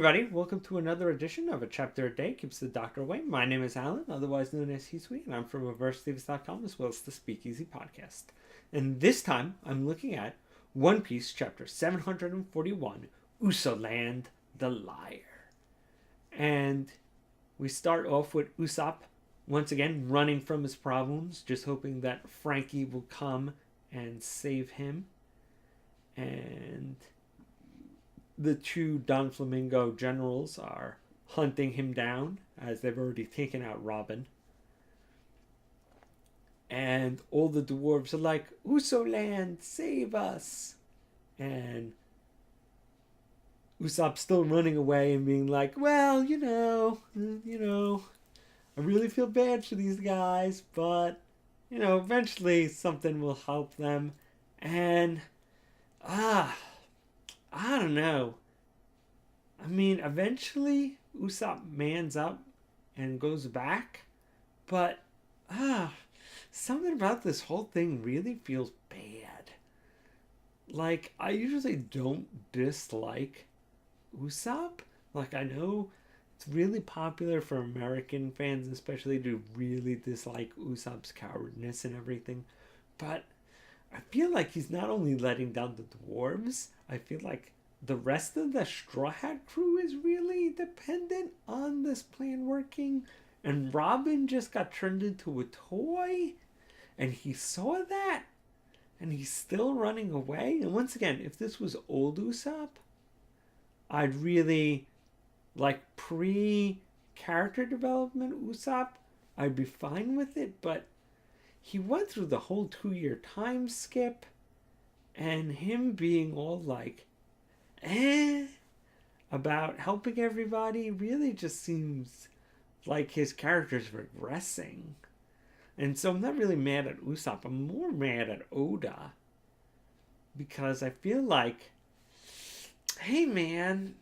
everybody. Welcome to another edition of A Chapter a Day Keeps the Doctor Away. My name is Alan, otherwise known as Hisui, and I'm from ReverseThieves.com as well as the Speakeasy Podcast. And this time, I'm looking at One Piece Chapter 741, Usoland, the Liar. And we start off with Usopp, once again, running from his problems, just hoping that Frankie will come and save him. And the two Don Flamingo generals are hunting him down as they've already taken out Robin. And all the dwarves are like, Usoland, save us! And Usopp's still running away and being like, well, you know, I really feel bad for these guys, but, eventually something will help them. And, I don't know. I mean, eventually Usopp mans up and goes back, but something about this whole thing really feels bad. Like, I usually don't dislike Usopp. Like, I know it's really popular for American fans, especially, to really dislike Usopp's cowardness and everything, but I feel like he's not only letting down the dwarves, I feel like the rest of the Straw Hat crew is really dependent on this plan working. And Robin just got turned into a toy. And he saw that. And he's still running away. And once again, if this was old Usopp, I'd really, like, pre-character development Usopp, I'd be fine with it. But he went through the whole 2-year time skip, and him being all like, about helping everybody really just seems like his character's regressing. And so I'm not really mad at Usopp. I'm more mad at Oda, because I feel like, hey man,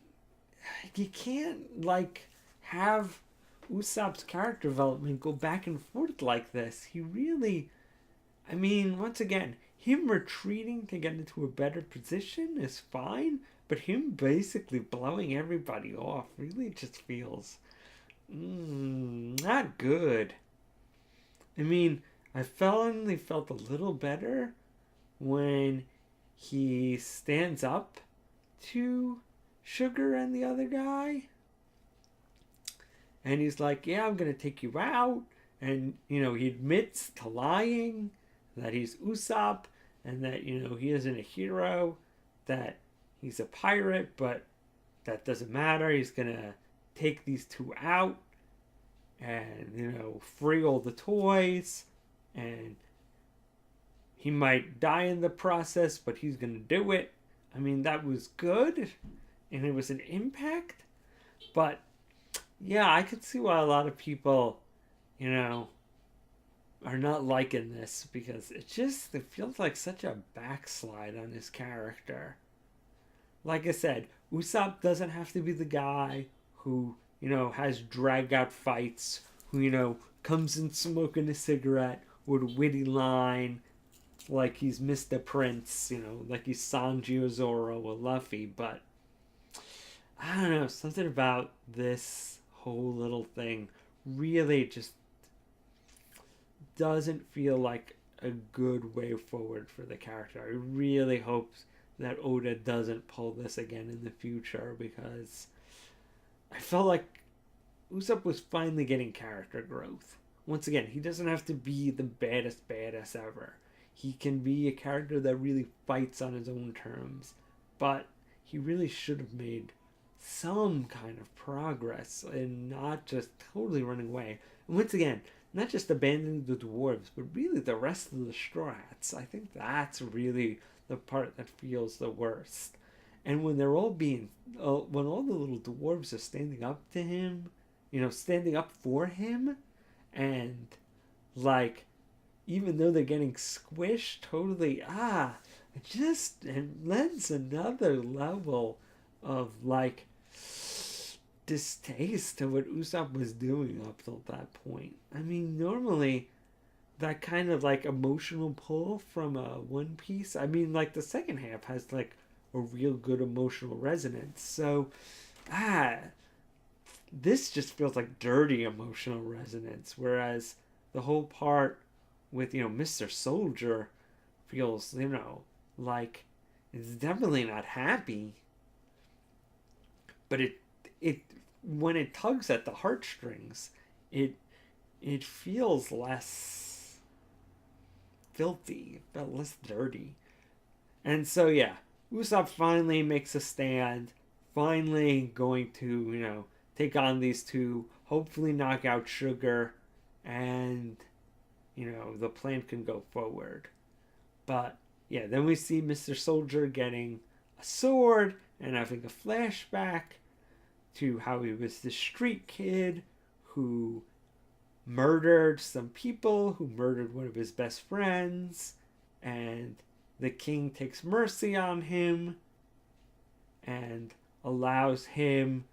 you can't like have Usopp's character development go back and forth like this. He really, I mean, once again, him retreating to get into a better position is fine, but him basically blowing everybody off really just feels not good. I mean, I finally felt a little better when he stands up to Sugar and the other guy. And he's like, yeah, I'm going to take you out. And, he admits to lying, that he's Usopp, and that, he isn't a hero, that he's a pirate, but that doesn't matter. He's going to take these two out and, free all the toys. And he might die in the process, but he's going to do it. I mean, that was good. And it was an impact. But yeah, I could see why a lot of people, are not liking this, because it feels like such a backslide on his character. Like I said, Usopp doesn't have to be the guy who, has drag out fights, who, comes in smoking a cigarette with a witty line, like he's Mr. Prince, like he's Sanji or Zoro or Luffy, but I don't know, something about this whole little thing really just doesn't feel like a good way forward for the character. I really hope that Oda doesn't pull this again in the future, because I felt like Usopp was finally getting character growth. Once again, he doesn't have to be the baddest badass ever. He can be a character that really fights on his own terms, but he really should have made some kind of progress and not just totally running away. And once again, not just abandoning the dwarves, but really the rest of the Straw Hats. I think that's really the part that feels the worst. And when they're all when all the little dwarves are standing up to him, standing up for him, and like, even though they're getting squished, totally, it lends another level of like distaste to what Usopp was doing up till that point. I mean, normally that kind of like emotional pull from One Piece, I mean, like the second half has like a real good emotional resonance. So ah, this just feels like dirty emotional resonance, whereas the whole part with, Mr. Soldier feels, like it's definitely not happy, but it when it tugs at the heartstrings, it it feels less filthy, it felt less dirty. And so yeah, Usopp finally makes a stand, finally going to, take on these two, hopefully knock out Sugar, and the plan can go forward. But yeah, then we see Mr. Soldier getting a sword and having a flashback to how he was the street kid who murdered some people, who murdered one of his best friends, and the king takes mercy on him and allows him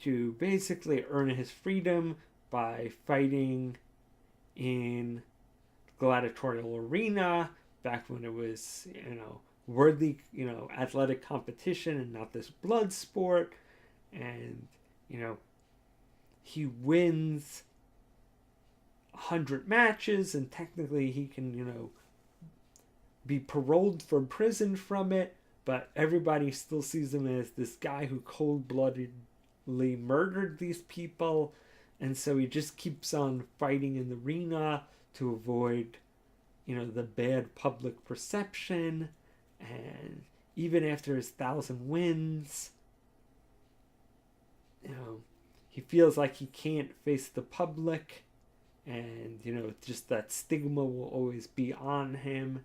to basically earn his freedom by fighting in gladiatorial arena back when it was, worthy, athletic competition and not this blood sport. And, he wins 100 matches, and technically he can, be paroled from prison from it, but everybody still sees him as this guy who cold-bloodedly murdered these people, and so he just keeps on fighting in the arena to avoid, the bad public perception. And even after his 1,000 wins, he feels like he can't face the public, and just that stigma will always be on him.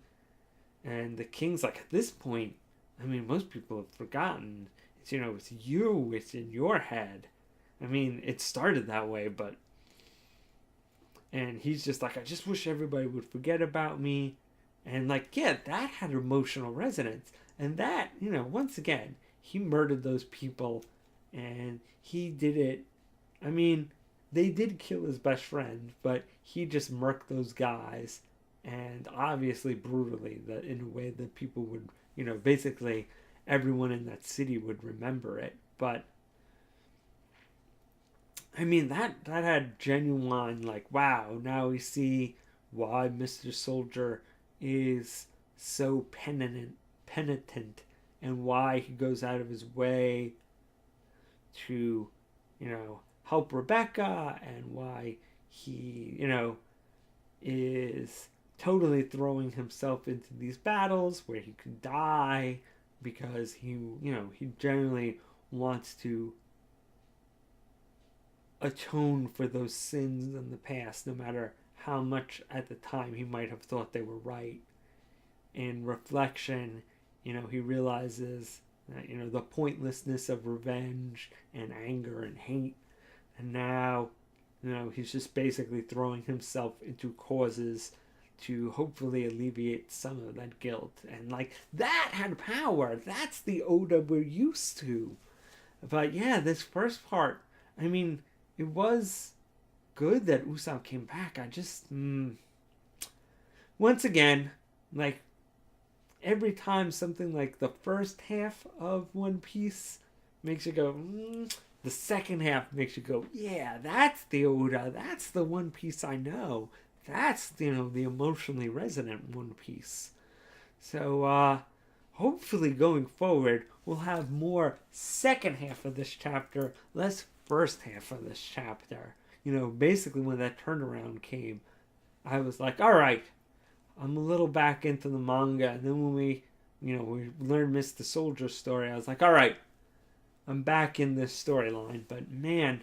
And the king's like, at this point, I mean, most people have forgotten. It's, it's you, it's in your head. I mean, it started that way, but... And he's just like, I just wish everybody would forget about me. And like, yeah, that had emotional resonance. And that, once again, he murdered those people, and he did it. I mean, they did kill his best friend, but he just murked those guys, and obviously brutally, that in a way that people would, basically everyone in that city would remember it. But I mean, that had genuine, like, wow, now we see why Mr. Soldier is so penitent, and why he goes out of his way to, help Rebecca, and why he, is totally throwing himself into these battles where he could die because he generally wants to atone for those sins in the past, no matter how much at the time he might have thought they were right. In reflection, he realizes that, the pointlessness of revenge and anger and hate. And now, he's just basically throwing himself into causes to hopefully alleviate some of that guilt. And like, that had power. That's the Oda we're used to. But yeah, this first part, I mean, it was good that Usopp came back. I just, once again, like, every time something like the first half of One Piece makes you go, the second half makes you go, yeah, that's the Oda. That's the One Piece I know. That's, the emotionally resonant One Piece. So, hopefully going forward, we'll have more second half of this chapter, less first half of this chapter. Basically when that turnaround came, I was like, all right, I'm a little back into the manga. And then when we learned Mr. Soldier's story, I was like, all right, I'm back in this storyline. But man,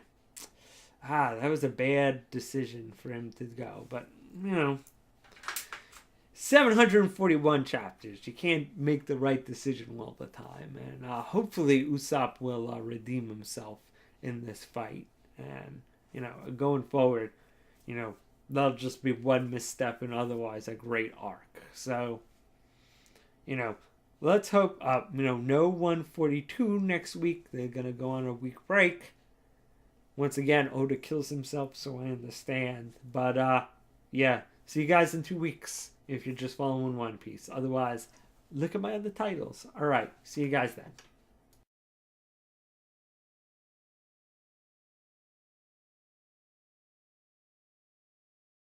that was a bad decision for him to go. But, 741 chapters. You can't make the right decision all the time. And hopefully Usopp will redeem himself in this fight. And, going forward, that'll just be one misstep and otherwise a great arc. So, let's hope, no 142 next week. They're going to go on a week break. Once again, Oda kills himself, so I understand. But, yeah, see you guys in 2 weeks if you're just following One Piece. Otherwise, look at my other titles. Alright, see you guys then.